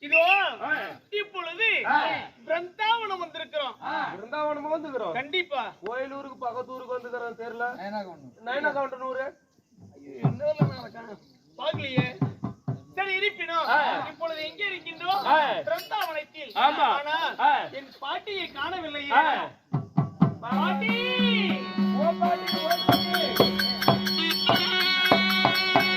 இதோ இப்பொழுது பிருந்தாவனம் வந்திருக்கிறோம். பிருந்தாவனம் வந்துக்கிறோம். கண்டிப்பா கோயிலூருக்கு பக்கத்தூருக்கு வந்துக்கிறோம். தெரியல நயனா கவுண்டனூரு பாக்கலையே. சரி இருப்பினும் இப்பொழுது எங்க இருக்கின்றோம்? பிருந்தாவனத்தில். ஆனால் என் பாட்டியை காணவில்லையே. பாட்டி, ஓ பாட்டி, ஓ பாட்டி.